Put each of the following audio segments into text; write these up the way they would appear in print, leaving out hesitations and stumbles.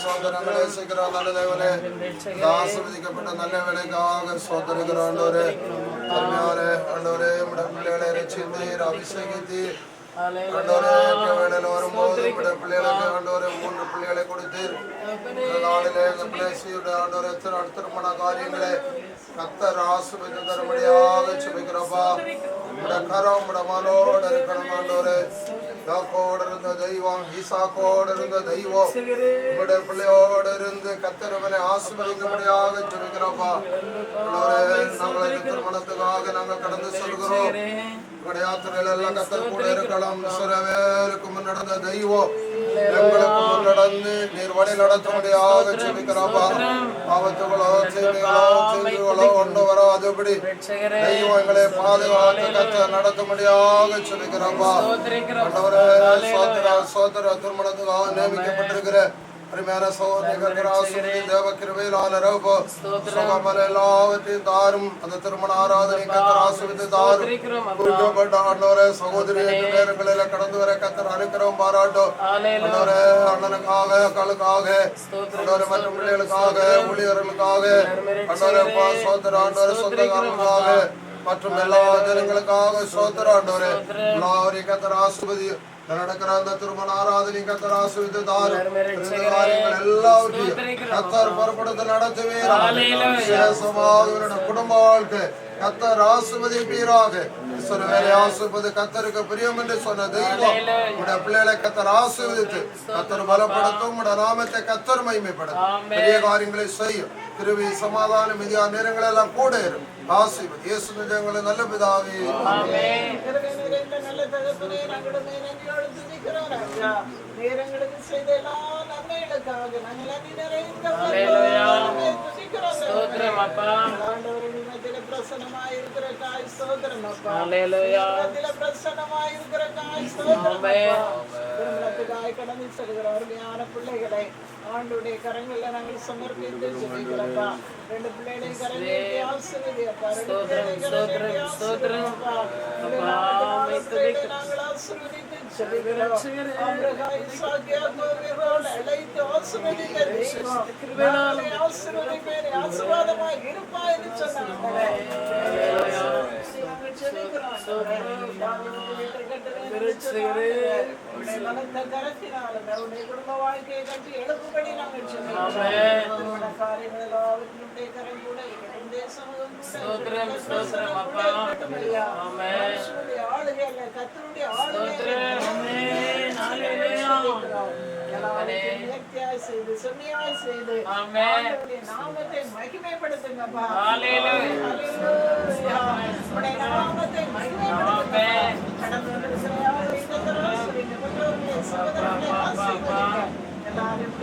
சோதரங்களே சீக்கிரம் நல்ல தேவனே ஆசீர்வதிக்கப்பட்ட நல்ல வேலைக்காக சோதரிக்கிறோம் ஆண்டவரே. ஆண்டவரே பிள்ளைகளை ரட்சித்தீர், அபிஷேகித்தீர். ஆண்டவரே வேலையில வரும்போது பிள்ளைகளுக்கு ஆண்டவரே 3 பிள்ளைகளை கொடுத்தீர். நாளிலே ஆண்டவரே திருமண காரியங்களை கர்த்தர் ஆசீர்வதித்து தரும்படியாக ஜெபிக்கிறோம்ப்பா. கரம் மனோடு இருக்கணும் ஆண்டவரே. யாக்கோடு இருந்த தெய்வம், ஈசாக்கோடு இருந்த தெய்வம் உங்களுடைய பிள்ளையோடு இருந்து கர்த்தரவனை ஆசீர்வதிக்கும்படியாக ஜெபிக்கிறோம்ப்பா. நாங்கள் திருமணத்துக்காக நாங்கள் கடந்து சொல்கிறோம். உங்களுடைய யாத்திரையில எல்லாம் கர்த்தர் கூட இருக்கலாம். சிறவேருக்கு முன்னடந்த தெய்வம் எங்களுக்கு முன்னடந்து நீர் வழி நடத்தும்படியாக ஜெபிக்கிறோம்ப்பா. ஆபத்துகளோ தீமைகளோ கொண்டு வராதபடி தெய்வம் எங்களை பாதுகாத்து கர்த்தர் நடத்தும்படியாக ஜெபிக்கிறோம்ப்பா. சோதர திருமணத்துக்காக நியமிக்கப்பட்டிருக்கிற அருமையான சகோதரி தேவ கிருபையிலான எல்லாவற்றையும் தாரும். அந்த திருமண ஆராதனை கர்த்தர் ஆசீர்வதித்து தாரும். சகோதரி நேரங்களில கடந்து வர கர்த்தர் அனுக்கிரகம் பாராட்டும். அண்ணனுக்காக அக்காளுக்காக மற்றும் பிள்ளைகளுக்காக ஊழியர்களுக்காக சோதர சொந்தக்காரர்களுக்காக மற்றும் எல்லா ஜனங்களுக்காக சோதர ஆண்டவரே எல்லாரையும் கர்த்தர் ஆசீர்வதி. நடக்கிற அந்த திருமண ஆராதனை கர்த்தர் ஆசீர்வதித்து தாரும். எல்லாவற்றையும் கர்த்தர் பொறுப்படுத்த நடத்துவே. குடும்ப வாழ்க்கை கர்த்தர் ஆசீர்வதிப்பீராக. வேலை ஆசீர்வது கர்த்தருக்கு பிரியம் என்று சொன்ன தெய்வம் உடைய பிள்ளைகளை கர்த்தர் ஆசீர்வதித்து கர்த்தர் பலப்படுத்தும். உடைய நாமத்தை கர்த்தர் மகிமைப்படுத்தும். பெரிய காரியங்களை செய்யும். கிருபை சமாதானம் இந்தியா நேரங்கள் எல்லாம் கூட இருக்கும். ஆசீர்வதி இயேசு நிஜங்களை நல்ல பிதாவே. நேரங்களுக்கு செய்த எல்லா நன்மைகளுக்காக நாங்கள் பிரசன்னமாயிருக்கிற காய் ஸ்தோத்திரம் அப்பா. பிரசன்னமாயிருக்கிற காய் ஸ்தோத்திரம் திருமணத்துக்காய் கடந்து செல்கிற அருமையான பிள்ளைகளை ஆண்டுடைய கரங்கள்ல நாங்கள் சமர்ப்பித்து ஜெபிக்கிறோம்ப்பா. 2 பிள்ளைகளை கரங்களை ஆசீர்வதி அப்பா. 2 பிள்ளைகளை கரங்களை ஆசீர்வதி அப்பா. நாங்கள் ஆசீர்வதித்து ஜெபிக்கிறோம். ஆபிரகாம் ஈசாக்கு யாக்கோபுவோடு அழைத்து ஆசீர்வதித்த தெய்வம் நாங்களை ஆசீர்வதிப்பேன், ஆசீர்வாதமாய் இருப்பாய் என்று சொன்னாங்களே. நாங்கள் ஜெபிக்கிறோம். பலத்த கரத்தினாலும் அவருடைய குடும்ப வாழ்க்கையை கட்டி எழுப்பும்படி நாங்கள் ஜெபிக்கிறோம். காரியங்கள் எல்லாவற்றினுடைய கரம் கூட ஆளுகையில கர்த்தருடைய ஆளுகை செய்து செம்மையாய் செய்து நாமத்தை மகிமைப்படுத்துங்கப்பா. நாமத்தை மகிமைப்படுத்துங்க. எல்லாரும்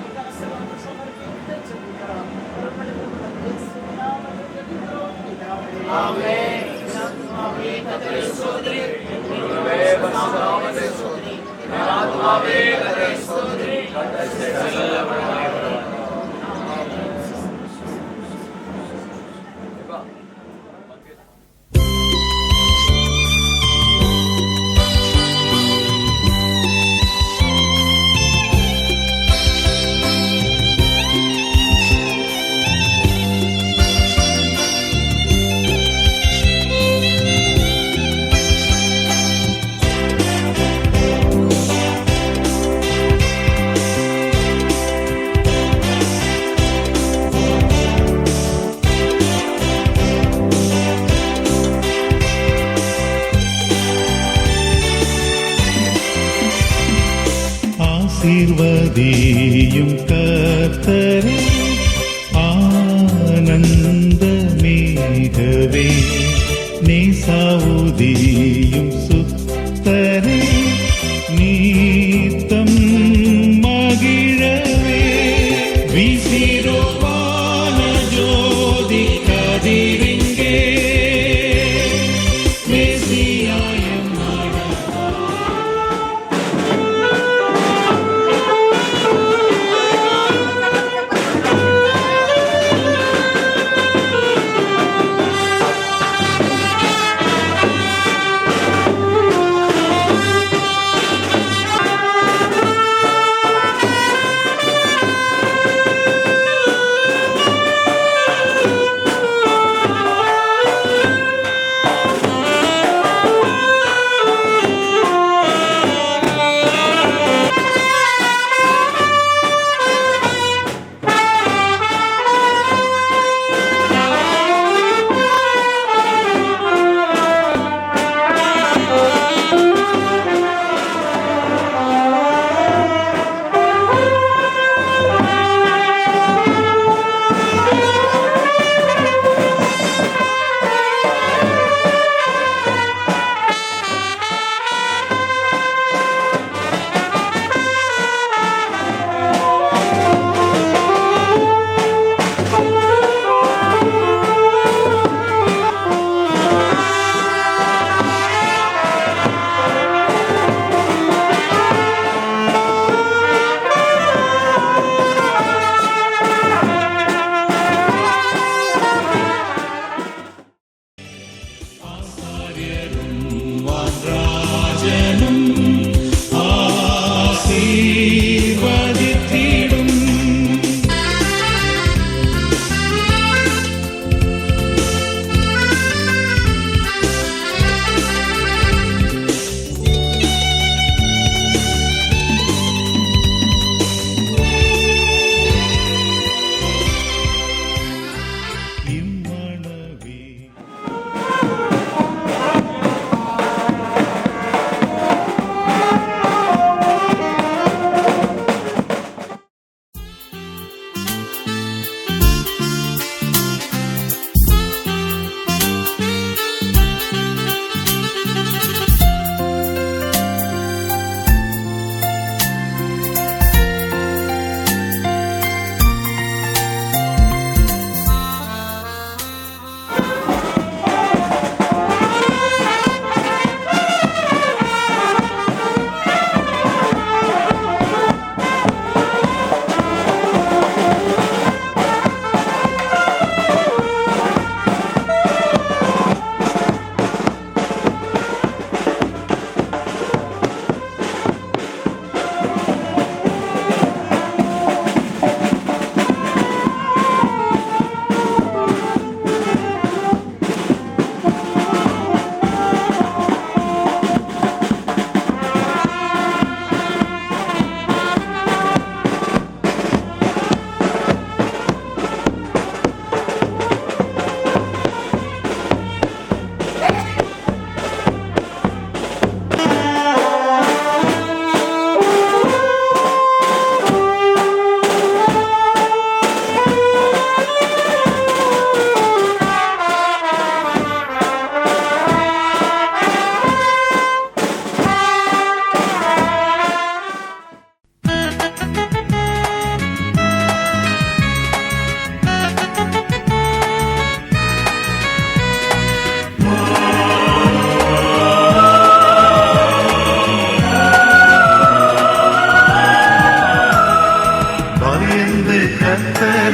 ஆசீர்வதியும் கர்த்தரே ஆனந்தமேகவே நேசாவுதியும் சுத்தரே நீத்தம் மகிழவே வீசிரோவான ஜோதி கதிரிங்கே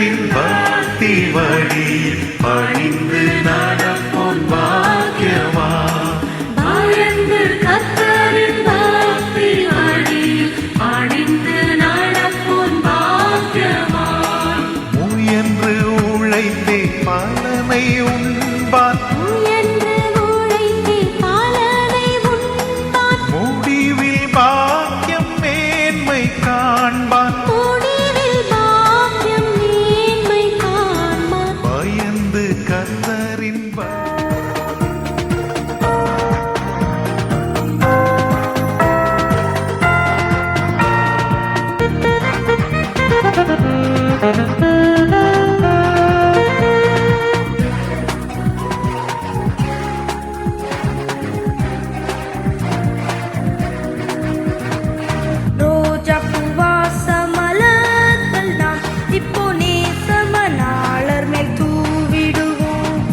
கர்த்தரின் பக்தி வழி பணிந்து நடப்போம் பாக்கியமா. பயந்து கர்த்தரின் பக்தி வழி பணிந்து நடப்போம் பாக்கியமா. முயன்று உழைத்தே பலனை உண்பான், முயன்று உழைத்தே பலனை உண்பான். முடிவில் பாக்கியம் மேன்மை காண்பான். முடிவில் பாக்கியம் மேன்மை காண்பான். பயந்து கர்த்தரின் ரோஜா பூவாச மலர்கள் நாம் இப்போ நேசமனாளர் மேல் தூவிடுவோம்.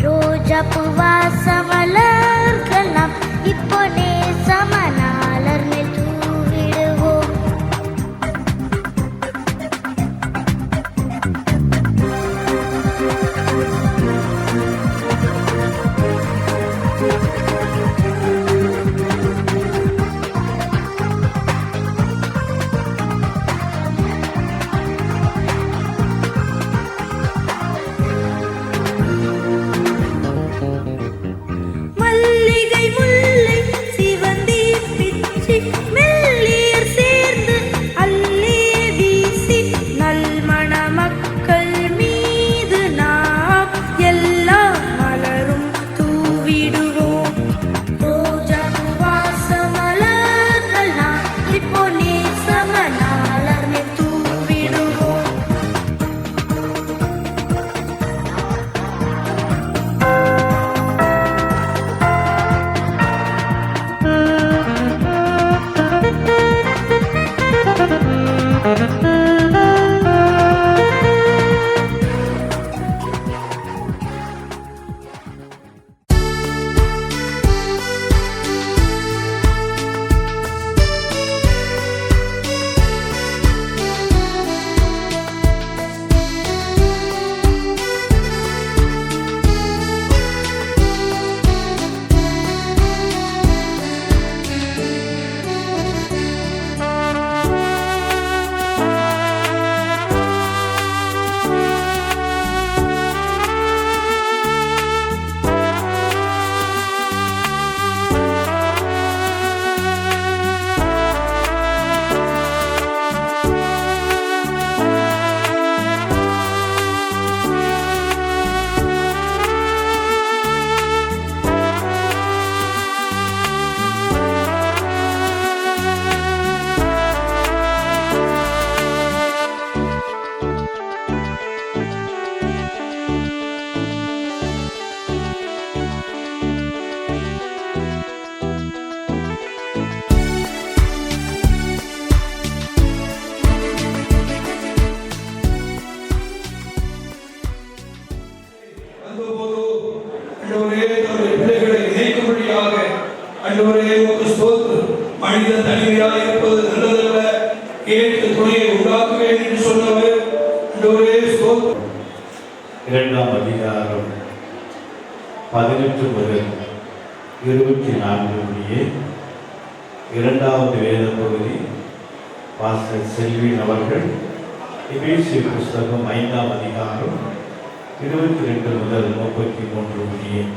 ரோஜா பூவாச மலர்கள் நாம் இப்போ நேசமனாளர் மேல் தூவிடுவோம். மல்லிகை முல்லை சிவந்தி பிச்சி மெல்லியர் சேர்ந்து அல்லே வீசி நல்மண மக்கள் மீது நாம் எல்லா மலரும் தூவிடுவோம். ரோஜா பூவாச மலர்கள் நாம் இப்போ நேசமனாளர் மேல் தூவிடுவோம். மனிதன் தனிமையாக இருப்பது நல்லதல்ல, கேட்டு துணையை உண்டாக்குவேன் என்று சொன்னவர். இரண்டாம் அதிகாரம் 18 முதல் 24 முடிய இரண்டாவது வேத பகுதி பாஸ்டர் செல்வின் அவர்கள் எபேசியர் புஸ்தகம் 5ஆம் அதிகாரம் 22 முதல் 33 முடிய.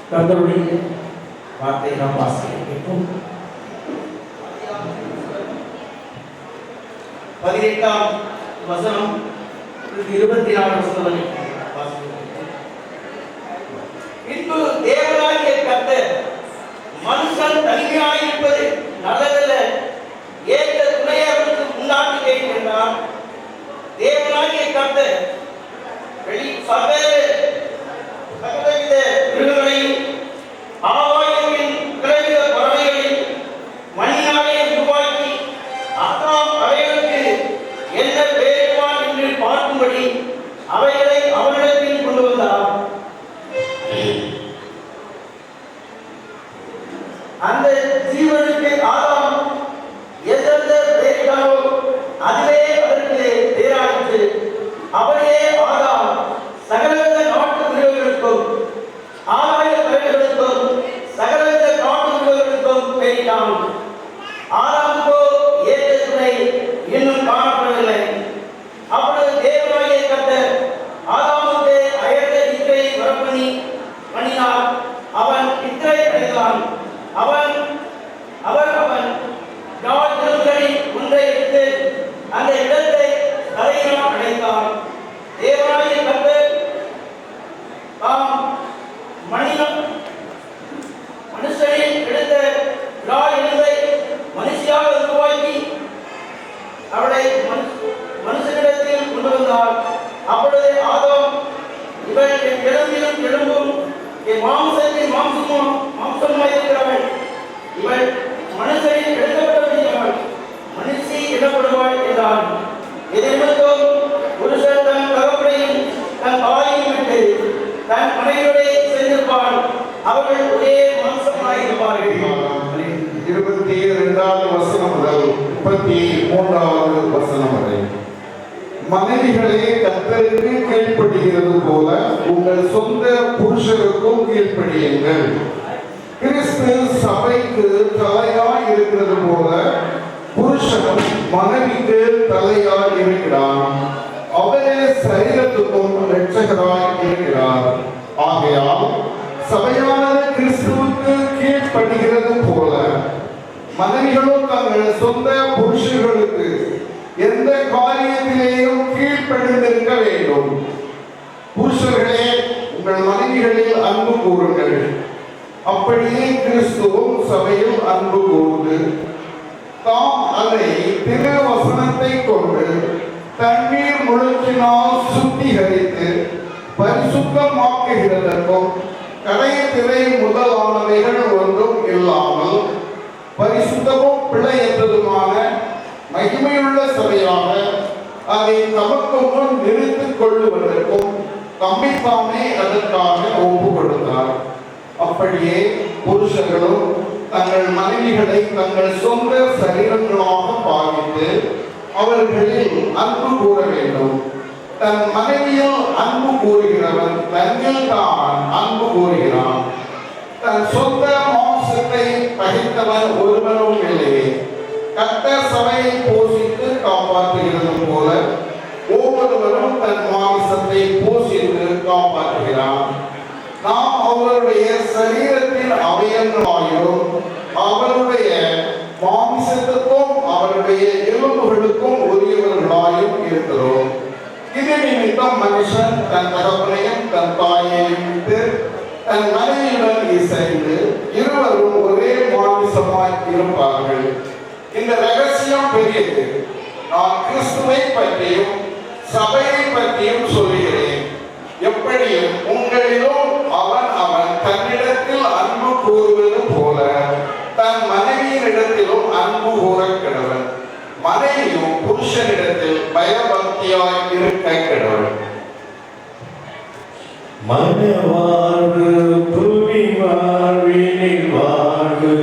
கர்த்தருடைய வார்த்தை நாம் வாசிக்கிறோம். 18ஆம் வசனம் 24 வசனம் வரை வாசிக்கிறோம். பின்பு தேவனாகிய கர்த்தர் மனுஷன் தனிமையாயிருப்பது நல்லதல்ல, ஏற்ற துணையை அவருக்கு உண்டாக்குவேன் என்றார். தேவனாகிய கர்த்தர் சகலவித மிருகங்களையும் ஆகாயத்தின் விளைவித பறவைகளையும் மண்ணினாலே உருவாக்கி அவைகளுக்கு என்ன பெயரிடுவான் என்று பார்க்கும்படி அவைகளை இவள் என் எலும்பிலும் எலும்பும் என் மாம்சத்தின் மாம்சமாயிருக்கிறவள். இவள் மனுஷரில் எழுதப்பட்டவள், மனுஷி எனப்படுவாள் என்றான். இதை மட்டும் புருஷன் தன் தகப்பனையும் தன் தாயையும் விட்டு தன் மனைவியோடே சேர்ந்திருப்பாள், அவர்கள் ஒரே மாம்சமாயிருப்பார்கள். 22வது வசனம் முதல் 33வது வசனம் வரை. மனைவிகளே, கர்த்தருக்கு கீழ்ப்படிகிறது போல உங்கள் சொந்த புருஷருக்கும் கீழ்ப்படியுங்கள். கிறிஸ்து சபைக்கு தலையாய் இருக்கிறது போல புருஷனும் மனைவிக்கு தலையாய் இருக்கிறான். அவரே சரீரத்துக்கும் இரட்சகராய் இருக்கிறார். ஆகையால் சபையானது கிறிஸ்துவுக்கு கீழ்ப்படுகிறது போல மனைவிகளும் தங்கள் சொந்த புருஷர்களுக்கு எந்த காரியத்திலேயும் கீழ்ப்படிந்திருக்க வேண்டும். புருஷர்களே, உங்கள் மனைவிகளில் அன்பு கூறுங்கள். அப்படியே கிறிஸ்துவும் சபையில் அன்பு கூர்ந்து தாம் அதை திருவசனத்தை கொண்டு தண்ணீர் முழுக்கினால் சுத்திகரித்து பரிசுத்தமாக்குகிறதற்கும் கடையத்திலே முதலானவைகள் ஒன்றும் இல்லாமல் பரிசுத்தமும் பிழையற்றதுமான மகிமையுள்ள சபையாக அதை தமக்கு முன் நிறுத்திக் கொள்ளுவதற்கும் தம்மைத்தாமே அதற்காக ஒப்பு கொடுத்தார். அப்படியே புருஷர்களும் தங்கள் மனைவிகளை தங்கள் சொந்த சரீரங்களாக பாவித்து அவர்களில் அன்பு கூற வேண்டும். தன் மனைவியில் அன்பு கூறுகிறவன் தன்னில் தான் அன்பு கூறுகிறான். தன் சொந்த மாம்சத்தை பகைத்தவன் ஒருவனும் இல்லையே. கர்த்தர் சபையை போஷித்து காப்பாற்றுகிறது போல ஒவ்வொருவரும் தன் மாம்சத்தை போஷித்து காப்பாற்றுகிறான். நாம் அவருடைய சரீரத்தின் அவயங்களாயும் அவருடைய மாம்சத்துக்கும் அவருடைய எலும்புகளுக்கும் உரியவர்களாயும் இருக்கிறோம். இது நிமித்தம் மனுஷன் தன் தகப்பனையும் தன் தாயையும் விட்டு தன் மனைவியுடன் இசைந்து இருவரும் ஒரே மாமிசமாய் இருப்பார்கள். இந்த ரகசியம் பெரியது. நான் கிறிஸ்துவை பற்றியும் சபையை பற்றியும் சொல்கிறேன். எப்படியும் உங்களிலும் அவன் தன்னிடத்தில் அன்பு கூறுவது போல தன் மனைவியினிடத்திலும் அன்பு கூற கடவன். மனைவியும் புருஷனிடத்தில் பயபக்தியாய் இருக்க கடவன். மனவாழ்வு புவி வாழ்வினில் வாழ்வு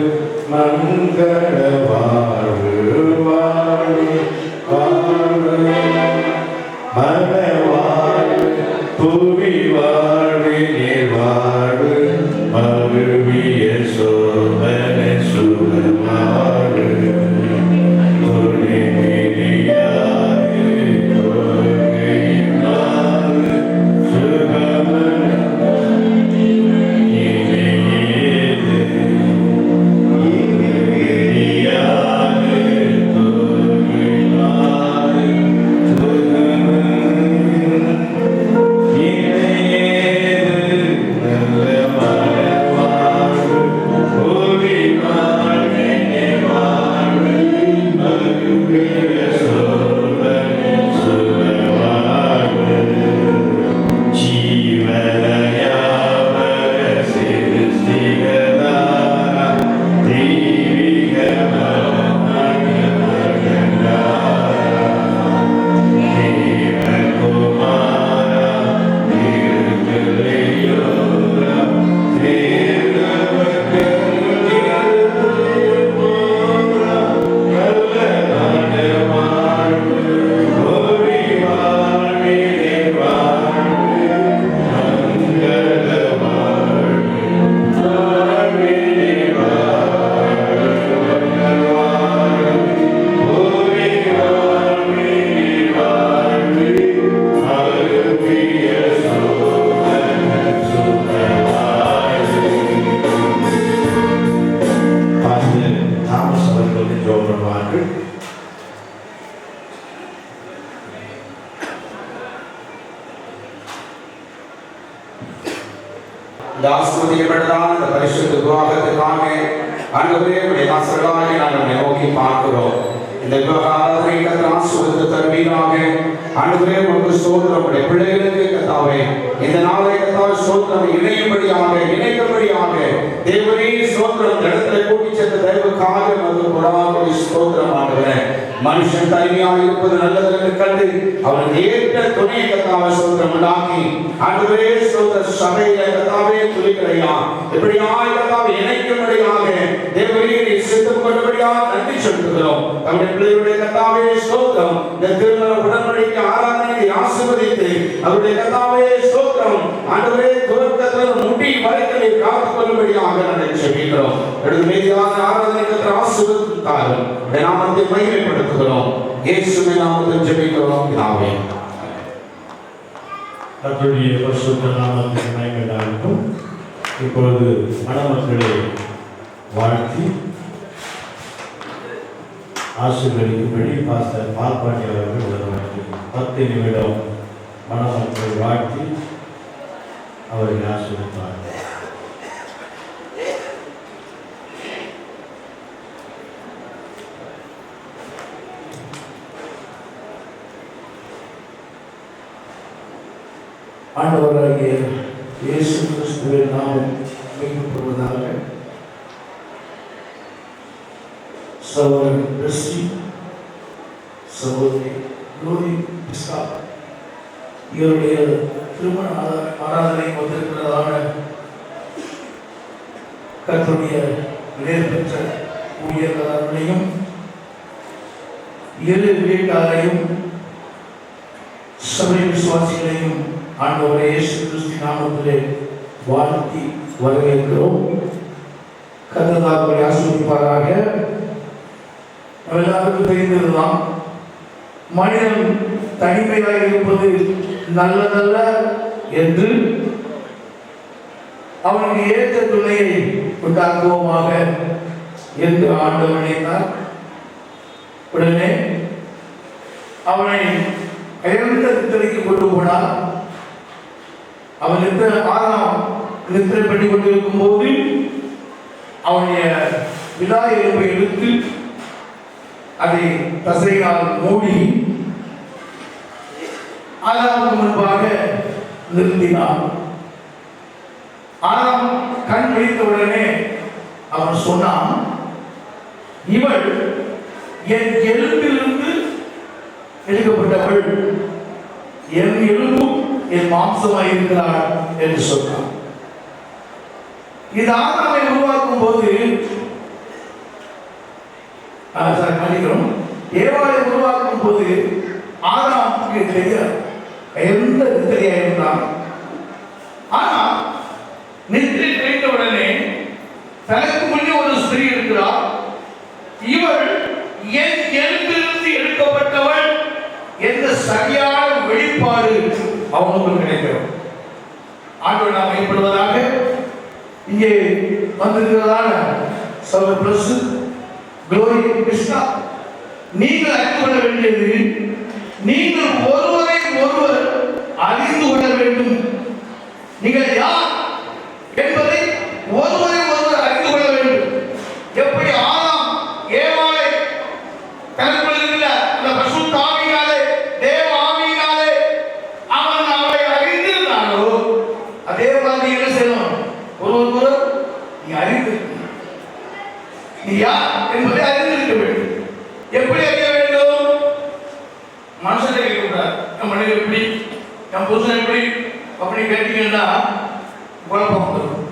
மங்கள வாழ்வு வாழ்வு வாழ்வு மனவாழ்வு புவி வாழ்வினில் வாழ்வு மறுவிய சோதனை சுகமாறு ஆசீர்வதிக்கப்பட்டதான இந்த பரிசுத்த விவாகத்துக்காக ஆண்டவரே உடைய ஆசீர்வாதத்தை நாங்கள் நோக்கி பார்க்கிறோம். இந்த விவகாரத்தை கர்த்தர் ஆசீர்வதித்து தருவீராக. ஆண்டவரே உமக்கு ஸ்தோத்திரம். உம்முடைய பிள்ளைகளுக்கு கர்த்தாவே இந்த நாளை கர்த்தாவே ஸ்தோத்திரம் இணைக்கும்படியாக தேவனே ஸ்தோத்திரம். இந்த இடத்துல கூட்டி சேர்த்த தெய்வக்காக உமக்கு கொடாகொடி ஸ்தோத்திரம். ஆண்டவரே மனுஷன் தனிமையாக இருப்பது நல்லது என்று கண்டு அவனுக்கு ஏற்ற துணை கர்த்தாவே ஸ்தோத்திரம் உண்டாக்கி ஆண்டவரே ஸ்தோத்திர சபையில கர்த்தாவே துளிகளையா எப்படியாய் கர்த்தாவே இணைக்கும்படியாக தேவனே சித்தம் கொண்டபடியாக நன்றி செலுத்துகிறோம். நம்முடைய பிள்ளைகளுடைய கர்த்தாவே ஸ்தோத்திரம். இந்த திருமண உடன்படிக்கை ஆராதனையை ஆசீர்வதித்து அவருடைய கர்த்தாவே ஸ்தோத்திரம் ஆண்டவரே துவக்கத்தில் முடி வரைக்கும் காத்துக் கொள்ளும்படியாக நாங்கள் ஜெபிக்கிறோம். அடுத்த மீதியான ஆராதனை கர்த்தர் ஆசீர்வதித்தாலும் நாமத்தை மகிமைப்படுத்துகிறோம். இயேசுவின் நாமத்தில் ஜெபிக்கிறோம் பிதாவே. கர்த்தருடைய பரிசுத்த நாமத்துக்கு மகிமை உண்டாகட்டும். இப்பொழுது மணமக்களை வாழ்த்தி ஆசீர்வதிக்கும்படி பாஸ்டர் பால்பாண்டி அவர்கள் வருவார்கள். 10 நிமிடம் மணமக்களை வாழ்த்தி அவர்கள் ஆசீர்வதிப்பார்கள். ஆண்டவராகிய இயேசு கிறிஸ்துவின் நாமம் மகிமைப்படுவதாக. சகோதரன் கிறிஸ்டி, சகோதரி குளோரி பிஸ்கா இவருடைய திருமண ஆராதனை வந்திருக்கிறதான கர்த்தருடைய நிலை பெற்ற ஊழியர்களையும் 7 வீட்டாரையும் சபை விசுவாசிகளையும் ஆண்டவரே இயேசு கிறிஸ்து நாமத்திலே வாழ்த்தி வரவேற்கிறோம். கர்த்தர் அவர்களை ஆசீர்வதிப்பாராக. எல்லாருக்கும் தெரிந்ததுதான், மனிதன் தனிமையாக இருப்பது நல்லதல்ல என்று அவனுக்கு ஏற்ற துணையை உண்டாக்குவோமாக என்று ஆண்டவர் நினைத்தார். உடனே அவனை அயர்ந்த நித்திரைக்கு கொண்டு போனார். அவன் நித்திரை பண்ணி கொண்டிருக்கும் போது அவனுடைய விலா எலும்பை எடுத்து அதை தசையினால் மூடி ஆதாமுக்கு முன்பாக நிறுத்தினான். ஆதாம் கண் விழித்தவுடனே அவன் சொன்னான், இவள் என் எலும்பிலிருந்து எடுக்கப்பட்டவள், என் எலும்பும் என் மாம்சமாய் இருக்கிறாள் என்று சொன்னான். இது ஆதாமை உருவாக்கும் போது ஏவாளை உருவாக்கும் போது ஆதாமுக்கு தெரியாது எந்த நித்திரையா இருந்தான். ஆனா நித்திரை கிடைத்த உடனே தனக்கு முன்னே ஒரு ஸ்திரீ இருக்கிறார், இவள் என் எலும்பிலிருந்து எடுக்கப்பட்டவள் என்ற சரியான வெளிப்பாடு அவனுக்கு கிடைக்கிறது. ஆண்டவர் நாம் மையப்படுவதாக. இங்கே வந்திருக்கிறதான சகோதரர் பிளஸ் குளோரி கிருஷ்ணா, நீங்கள் அறிந்து கொள்ள வேண்டியது, நீங்கள் ஒருவரை ஒருவர் அறிந்து கொள்ள வேண்டும். நீங்கள் யார் என்பதை ஒருவரை ஒருவர் அறிந்து கொள்ள வேண்டும். எப்படி ஆதாம் ஏவாளை தனக்குள் இருக்கிற அந்த பரிசுத்த ஆவியினாலே, தேவ ஆவியினாலே அவன் அவளை அறிந்திருந்தானோ, அதே மாதிரி என்ன செய்யணும்? ஒருவர் நீ அறிந்து, நீ யார் என்பதை அறிந்திருக்க வேண்டும். எப்படி அறிய வேண்டும்? மனுஷனை கேட்கக்கூடாது. என் மனைவி எப்படி, என் புருஷன் எப்படி அப்படி கேட்டீங்கன்னா குழப்பம் வந்துடும்.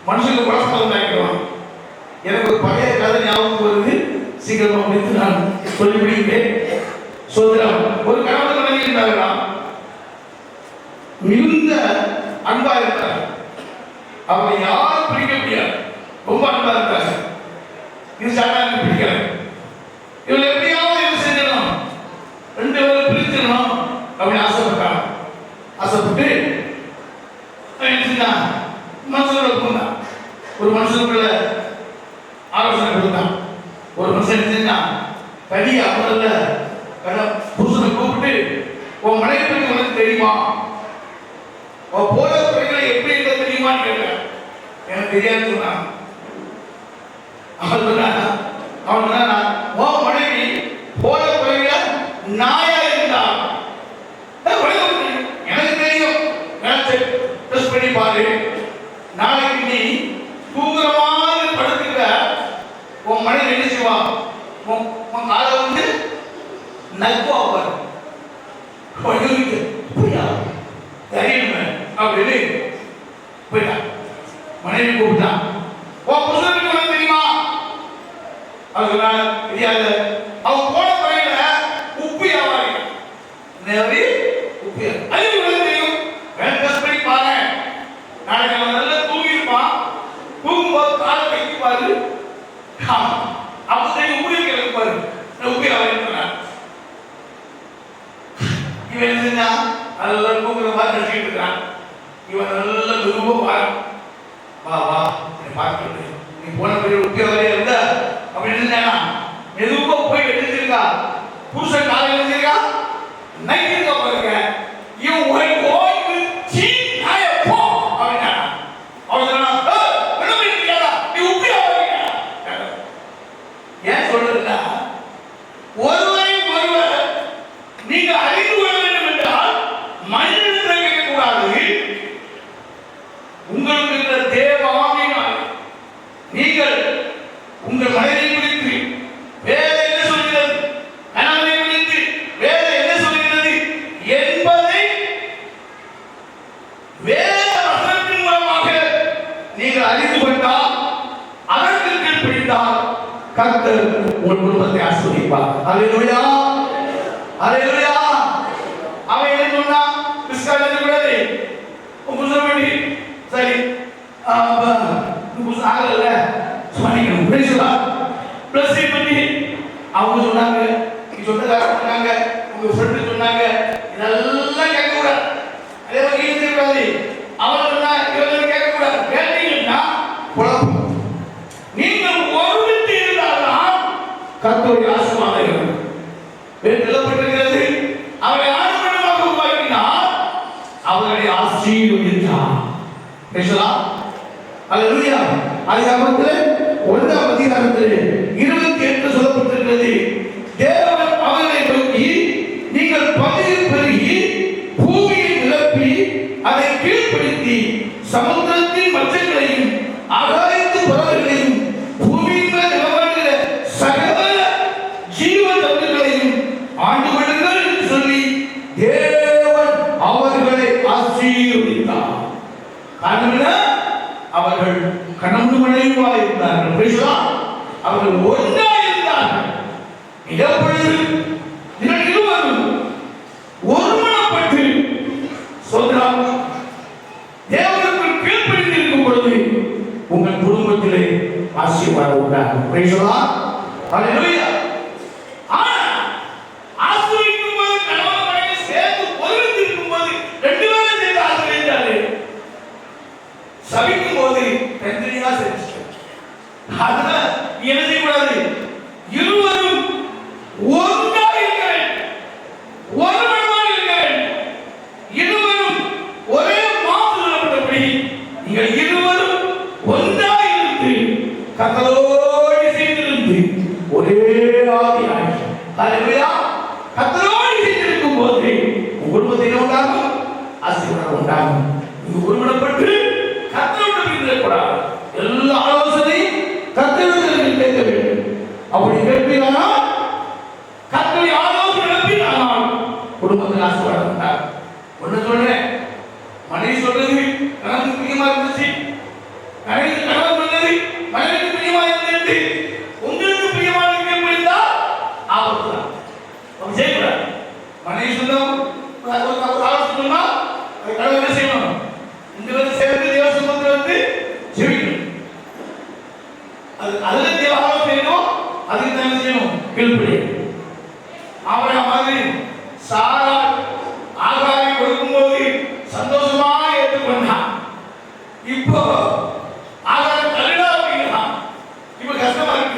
மனுஷனுக்கு குழப்பம் உண்டாக்கிடுவான். எனக்கு ஒரு பழைய கதை ஞாபகம் வருது, சீக்கிரமா முடித்து நான் சொல்லி முடிக்கிறேன். சொல்கிறான், ஒரு கணவன் மனைவி இருந்தார்களாம், மிகுந்த அன்பா இருந்தார். அவரை யாரும் பிடிக்க முடியாது, ரொம்ப அன்பா இருக்காங்க. இது சாதாரண பிடிக்காது. இவங்க எப்படியாவது என்ன செஞ்சணும், 2 பேரும் பிரிச்சிடணும் அப்படின்னு ஆசைப்பட்டான். ஆசைப்பட்டு மனுஷனோட போனான். ஒரு மனுஷனுக்குள்ள ஆலோசனை கொடுத்தான். ஒரு மனுஷன் செஞ்சான், தனி அவரல்ல புருஷனை கூப்பிட்டு, உன் மனைவி பற்றி உனக்கு தெரியுமா, உன் போற துறைகளை எப்படி இருக்க தெரியுமான்னு கேட்டான். எனக்கு தெரியாது சொன்னான். அவன் சொன்னான், உன் மனைவி பாரு, நாளைக்கு நீ தூங்குற மாதிரி படுத்துக்க, உன் மனைவி என்ன செய்வா? உன் காலை வந்து நக்குவா பாரு. புரியா தெரியுமே அப்படின்னு போயிட்டான். மனைவி கூப்பிட்டான், உன் புருஷனுக்கு என்ன தெரியுமா? அவர் சொன்னார், தெரியாது. அவன் போன பையில உப்பு வியாபாரி, உப்பு அது தெரியும். டெஸ்ட் பண்ணி பாரு, நாளைக்கு அவன் நல்லா தூங்கிருப்பான், தூங்கும்போது காலை வைக்க பாரு, அப்ப தெரியும் உப்பு வைக்கிறது பாரு, உப்பு வியாபாரி. இவன் என்ன நல்லா தூங்குற மாதிரி நினைச்சிட்டு இருக்கான். இவன் நல்ல மெதுவா பாரு, வா வா பார்க்க, நீ போன பையில உப்பு வியாபாரியா இருந்த அப்படின்னு மெதுவா போய் எடுத்துருக்கா. புருஷன் காலையில் எடுத்துருக்கா, நைட் இருக்கா பாருங்க. இவன் ஓய்வு சீ நாய போ அப்படின்னா அவன் சொன்னா, என்ன பண்ணிருக்கியா நீ உப்பியா வரீங்க? ஏன் சொல்றதுன்னா, ஒருவரை ஒருவர் நீங்க அறிந்து கொள்ள வேண்டும் என்றால் மனிதனிடத்தில் கேட்கக்கூடாது. உங்களுக்கு இருக்கிற தேவ ஆவியினால் நீங்கள் உங்கள் மனைவி குறித்து வேறு என்ன சொல்கிறது, கணவனை குறித்து வேறு என்ன சொல்கிறது என்பதை வேத வசனத்தின் மூலமாக நீங்கள் அறிந்து கொண்டால், அதற்கு கீழ்ப்படிந்தால் கர்த்தர் உங்கள் குடும்பத்தை ஆசீர்வதிப்பார். அல்லேலூயா, அல்லேலூயா. அவன் என்ன சொன்னா, கிறிஸ்தவனுக்கு கூடாது புதுசபடி சரி புதுசு ஆகல சொன்னீங்க பிளஸ் பண்ணி அவங்க சொன்னாங்க, நீ சொந்தக்காரங்க சொன்னாங்க, உங்க ஃப்ரெண்டு சொன்னாங்க, இதெல்லாம் கேட்கக்கூடாது. அதே மாதிரி இருக்கக்கூடாது. அவன் சொன்னா இவங்க கேட்கக்கூடாது. கேட்டீங்கன்னா குழப்பம். நீங்கள் ஒருமித்து இருந்தால்தான் கர்த்தருடைய ஆசீர்வாதம் இருக்கும். எழுதப்பட்டிருக்கிறது, அவரை ஆசீர்வாதமாக உருவாக்கினார், அவர்களை ஆசீர்வதித்தார். பேசலாம். அல்லேலூயா. அதிகாரத்திலே 1ஆம் அதிகாரத்திலே 28 சொல்லப்பட்டிருக்கிறது, தேவன் அவர்களை நோக்கி, நீங்கள் பகுதி பெருகி பூமியை நிரப்பி அதை கீழ்ப்படுத்தி சமுத்திரத்தின் மச்சங்களையும் ஆகாயத்து பறவைகளையும் பூமியின் மேல் நிலவரங்கிற சகல ஜீவ ஜந்துக்களையும் ஆண்டு கொள்ளுங்கள் என்று சொல்லி தேவன் அவர்களை ஆசீர்வதித்தார். காரணம், அவர்கள் கணவன் மனைவியாக இருந்தார்கள். பேசலாம். அவர்கள் ஒன்றாக இருந்தார்கள். எப்பொழுது நீங்கள் இருவரும் ஒருமனப்பட்டு சொல்றாங்க, தேவனுக்கு கீழ்ப்படிந்து இருக்கும் பொழுது உங்கள் குடும்பத்திலே ஆசீர்வாதம் உண்டாகும். பேசலாம். அல்லேலூயா. ஆசீர்வதிக்கும் போது கணவன் மனைவி சேர்ந்து ஒருமித்து இருக்கும் போது ரெண்டு பேரும் சேர்ந்து ஆசீர்வதித்தாரு. சபிக்கும் போது தனித்தனியா செஞ்சு அதனால என்ன செய்யக்கூடாது, இருவரும் ஒன்றாக இருக்க வேண்டும், ஒருமனமாக இருக்க வேண்டும். இருவரும் ஒரே மாசுபட்டபடி நீங்கள் இருவரும் ஒன்றாக இருந்து கர்த்தரோடு சேர்ந்திருந்து ஒரே ஆவியாய் அல்லேலூயா கர்த்தரோடு சேர்ந்திருக்கும் போது உங்கள் குடும்பத்தில் உண்டாகும், ஆசீர்வாதம் உண்டாகும். நீங்கள் ஒருமனப்பட்டு கர்த்தரோடு இருக்கக்கூடாது. எல்லா ஆலோசனையும் கர்த்தரிடத்தில் கேட்க வேண்டும். அப்படி கேட்பீங்கன்னா, கர்த்தருடைய ஆலோசனை நடப்பினால் குடும்பத்தில் ஆசீர்வாதம் உண்டாகும். ஒன்று சொல்றேன், மனைவி சொல்றது கணவனுக்கு பிரியமா இருந்துச்சு, கணவன் சொன்னது மனைவிக்கு பிரியமா இருந்தது, உங்களுக்கு பிரியமான கேட்பா ஆபத்து தான். செய்யக்கூடாது. மனைவி சொன்னோம் ஆலோசனை சொன்னா அது கணவன் என்ன செய்யணும், இந்த வந்து சேர்ந்து தேவ சமூகத்தில் வந்து ஜெபிக்கணும். அது அதுல தேவ ஆலோசனை வேணும், அதுக்கு தான் செய்யணும், கீழ்ப்படியணும். அவரை மாதிரி சாரா ஆகாரை கொடுக்கும்போது சந்தோஷமா ஏற்றுக்கொண்டான். இப்போ ஆகாரம் தள்ளிடா அப்படிங்கிறான். இப்ப கஷ்டமா இருக்கு.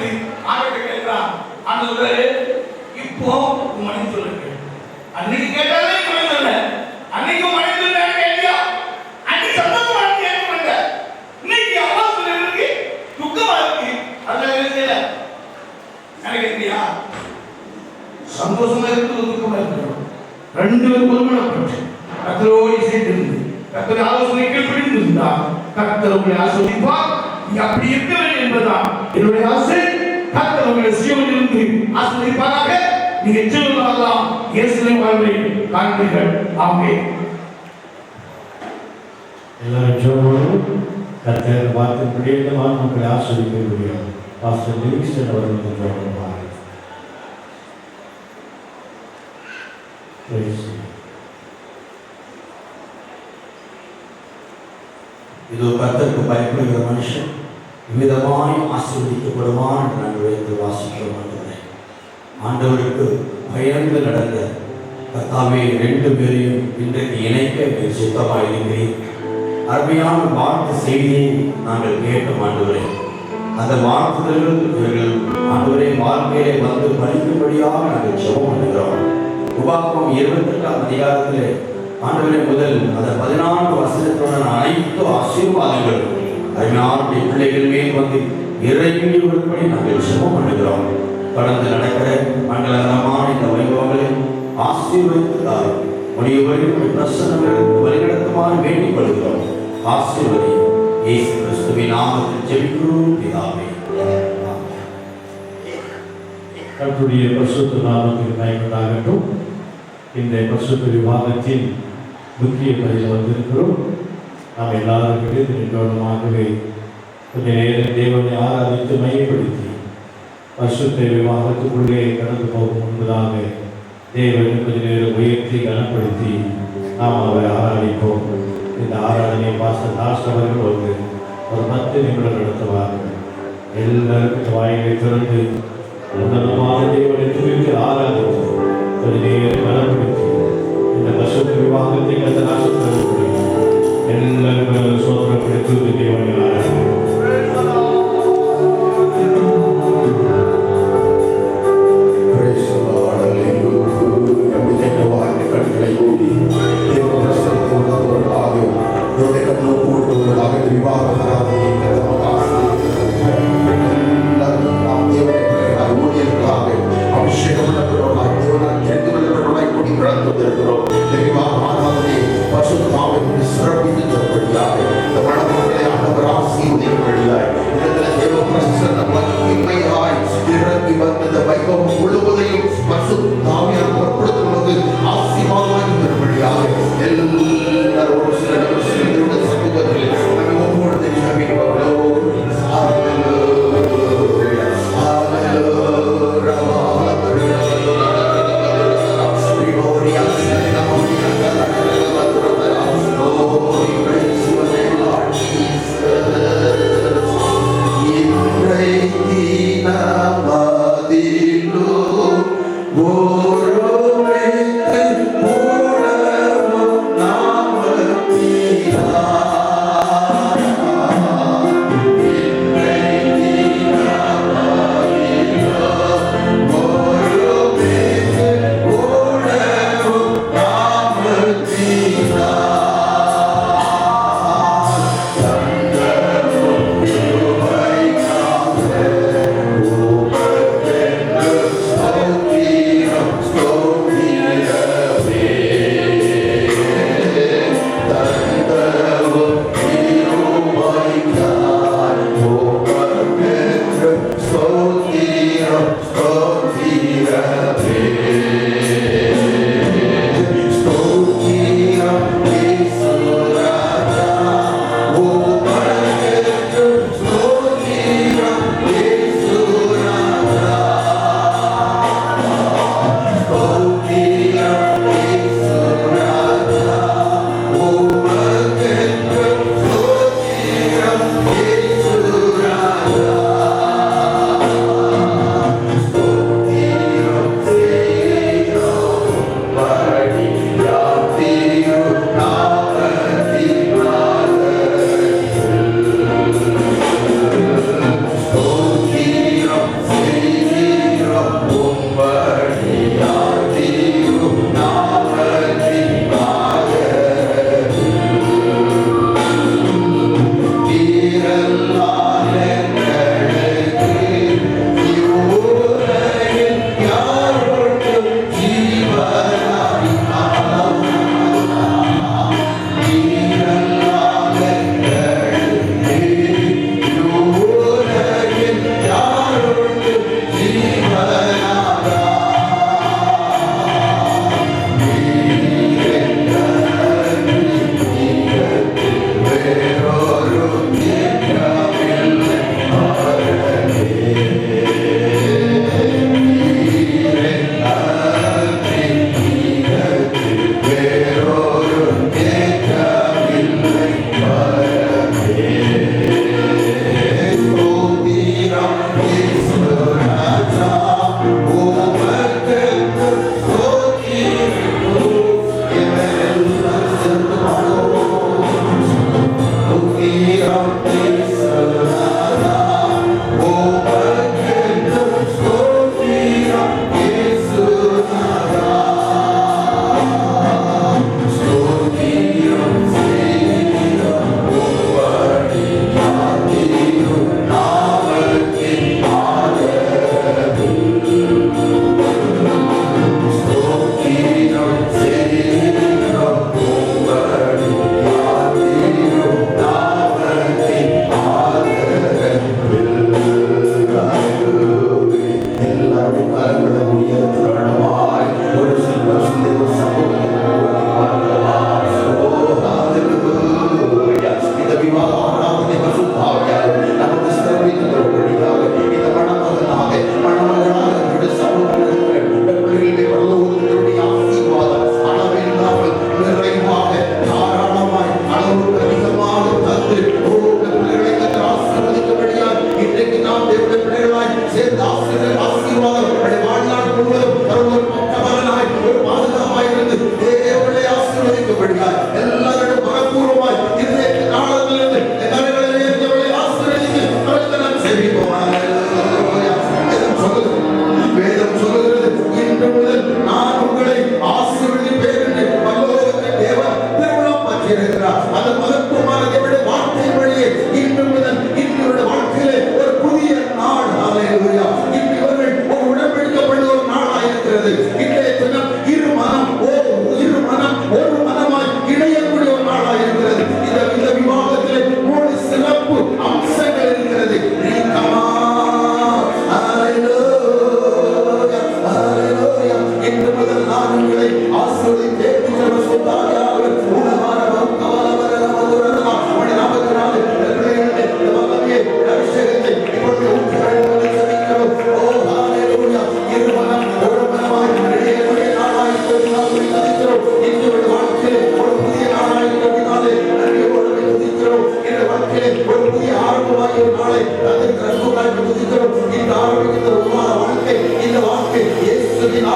இருந்தார். கர்த்தர் உங்களை ஆசீர்வதிப்பார். நீ அப்படி இருக்க வேண்டும் என்பதுதான் என்னுடைய ஆசை. கர்த்தர் உங்களை சீயோனிலிருந்து ஆசீர்வதிப்பாராக. நீங்க ஜீவனாலாம் இயேசுவின் வாழ்வை காண்பீர்கள். ஆமென். எல்லாரும் ஜெபம் கர்த்தர் வார்த்தையின்படி இந்த மக்களை ஆசீர்வதிக்க முடியும். பாஸ்டர் லிவிங்ஸ்டன் அவர்கள் ஜெபம் பண்ணுவார். இதோ கர்த்தருக்கு பயப்படுகிற மனுஷன் விதமாய் ஆசீர்வதிக்கப்படுவான் என்று நாங்கள் வைத்து வாசிக்கிறோம். ஆண்டவருக்கு பயந்து நடந்த கர்த்தாவே 2 பேரையும் இன்றைக்கு இணைக்க நீங்கள் சுத்தமாக இருக்கிறீர். அருமையான வாழ்த்து செய்தியை நாங்கள் கேட்டோம் ஆண்டவரே. அந்த வாழ்த்துதல்கள் இவர்கள் ஆண்டவரே வாழ்க்கையிலே வந்து பலிக்கும்படியாக நாங்கள் ஜெபம் பண்ணுகிறோம். உபாகமம் 28ஆம் அதிகாரத்திலே ஆண்டவரே முதல் அந்த 14 வசனத்துடன் அனைத்து ஆசீர்வாதங்கள் அருமையான பிள்ளைகள் மேல் வந்து இறங்கி வரும்படி நாங்கள் ஜெபம் பண்ணுகிறோம். கடந்து நடக்கிற மங்களகரமான இந்த வைபவங்களை ஆசீர்வதித்தார் முடியவர்கள் பிரசன்னங்களுக்கு வழிநடத்துமாறு வேண்டிக் கொள்கிறோம். ஆசீர்வதி இயேசு கிறிஸ்துவின் நாமத்தில் ஜெபிக்கிறோம் பிதாவே. கர்த்தருடைய பரிசுத்த நாமத்துக்கு மகிமையாகட்டும். இந்த பரிசுத்த விவாதத்தின் முக்கிய பதில் வந்திருக்கிறோம். நாம் எல்லாரும் கிடைத்து நின்றோமாகவே கொஞ்ச நேரம் தேவனை ஆராதித்து மையப்படுத்தி பரிசுத்த விவாதத்துக்குள்ளே கடந்து போகும் முன்பதாக தேவனை கொஞ்ச நேரம் உயர்த்தி கனப்படுத்தி நாம் அவரை ஆராதிப்போம். இந்த ஆராதனை பாஸ்டர் தாஸ் அவர்கள் ஒரு 10 நிமிடம் நடத்துவார்கள். எல்லாருக்கும் வாயிலை திறந்து உன்னதமான தேவனை துதித்து ஆராதித்து கொஞ்ச நேரம் கனப்படுத்தி இந்த பரிசுத்த விவாதத்தை கத்த நாசப்படுத்த எல்லாரும் சோதனைப்படுத்தி தேவனை ஆராதிப்போம். அபிஷேகம்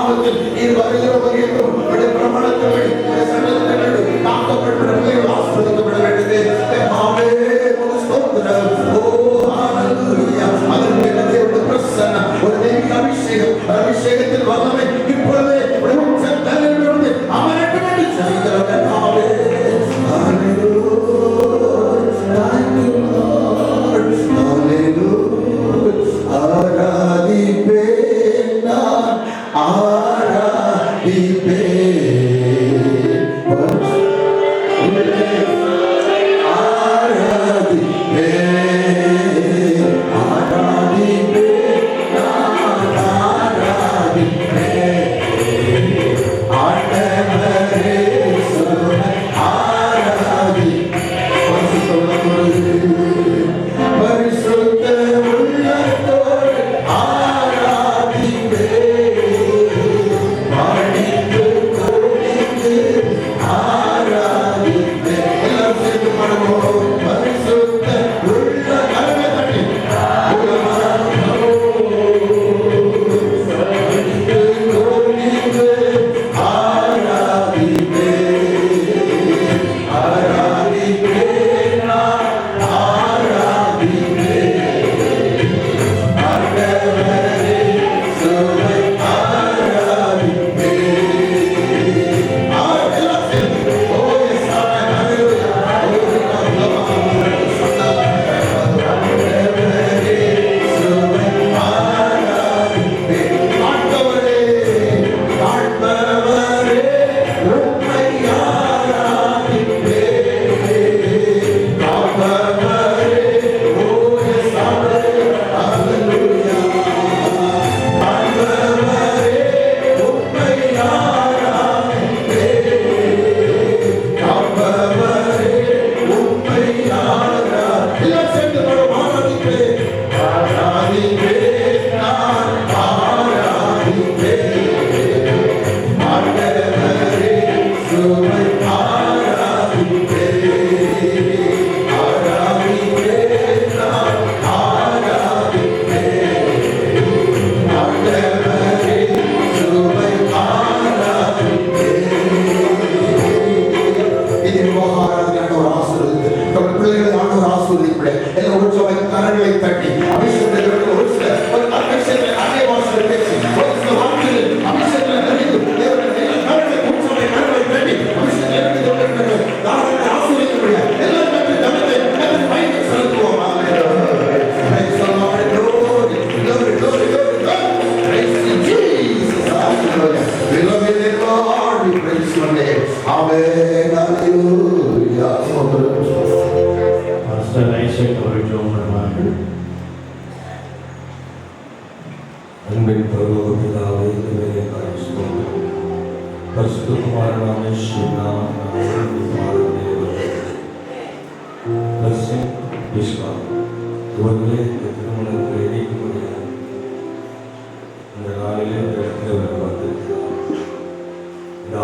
நாமத்தில் நீர் வருகிற வரையிலும் உடைய பிரமாணத்தின்படி உடைய சட்டத்தின்படி காக்கப்படுகிற பிள்ளைகள் ஆசீர்வதிக்கப்பட வேண்டியது. ஆமே உமக்கு ஸ்தோத்திரம். ஓ ஹalleluya. அதற்கு தேவனுடைய பிரசன்னம் ஒரு தெய்வீக அபிஷேகத்தில் வல்லமை இப்பொழுதே உடைய உச்சந்தலையிலிருந்து அமரட்டும் என்று ஜெபிக்கிறோம். ஆமே ஹalleluya. Thank you Lord. Hallelujah.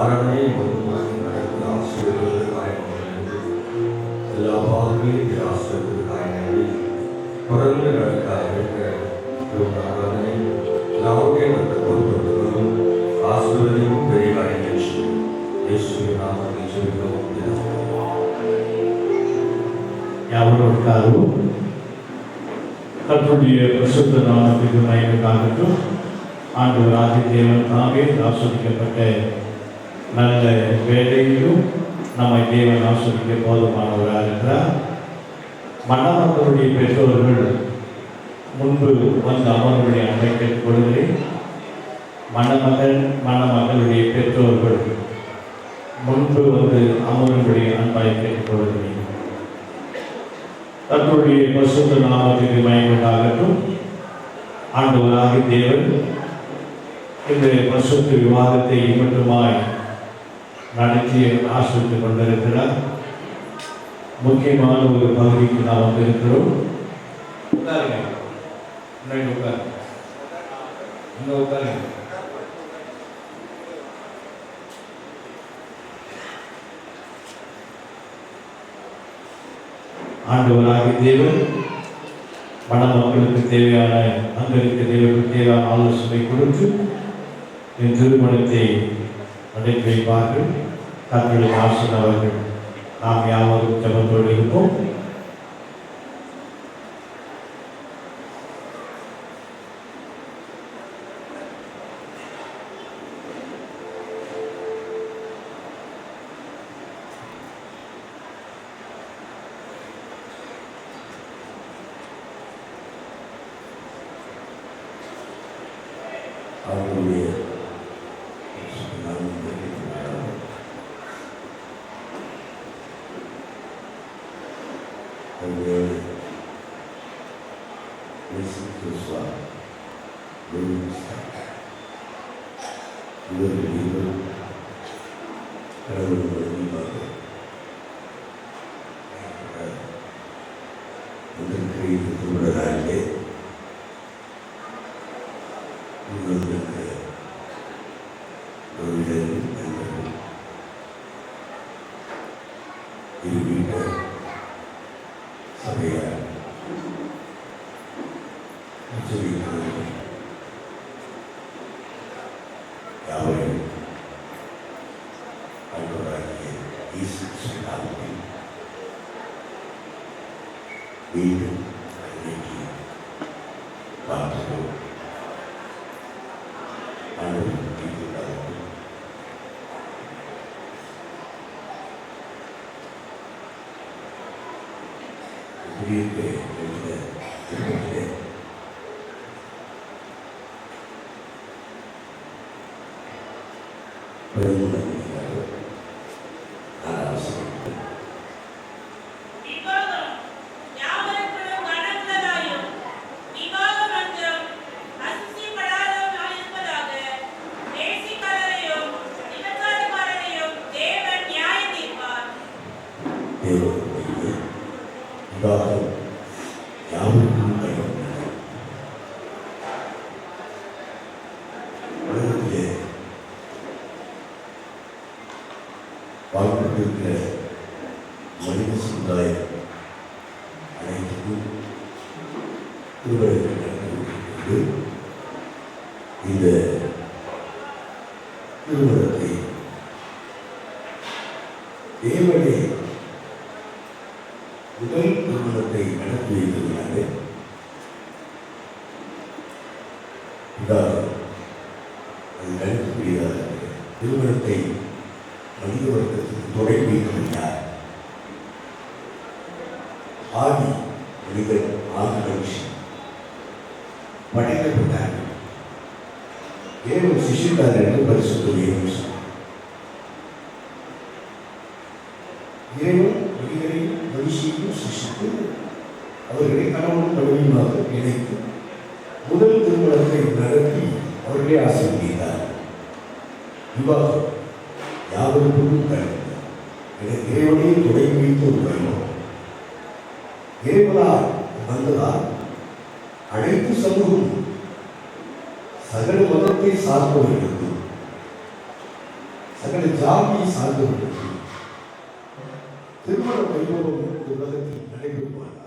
ஆராதிப்பேன் நான் கர்த்தருடைய பரிசுத்த நாமத்துக்கு மகிமைக்காகட்டும். ஆண்டவராகிய தேவன் தாமே ஆஸ்வதிக்கப்பட்ட நல்ல வேலையிலும் நம்மை தேவன் ஆஸ்வதிக்க போதுமானவராக இருக்கிறார். மணமக்களுடைய பெற்றோர்கள் முன்பு வந்த அமர்வுடைய அன்பை கேட்டுக்கொள்கிறேன். மணமகளுடைய பெற்றோர்கள் முன்பு வந்து அமர்வுடைய அன்பாய் கேட்டுக்கொள்கிறேன். கர்த்தருடைய பரிசுத்த நாமத்துக்கு மகிமைக்காகட்டும். ஆண்டவராகிய தேவன் இந்த பரிசுத்த விவாதத்தை மட்டுமாய் நடத்தி ஆசிரித்துக் கொண்டிருக்கிறார். முக்கியமான ஒரு பகுதிக்கு நாம் வந்திருக்கிறோம். ஆண்டவராகிய தேவன் மணமக்களுக்கு தேவையான அங்கிருக்க தேவனுக்கு தேவையான ஆலோசனை கொடுத்து என் திருமணத்தை நடத்தி வைப்பார்கள். தங்களின் ஆசன் அவர்கள். நாம் யாவரும் ஜெபத்தோடு இருப்போம். அவருடைய திருமண வைபவம் உலகத்தில் நடைபெறுவார்.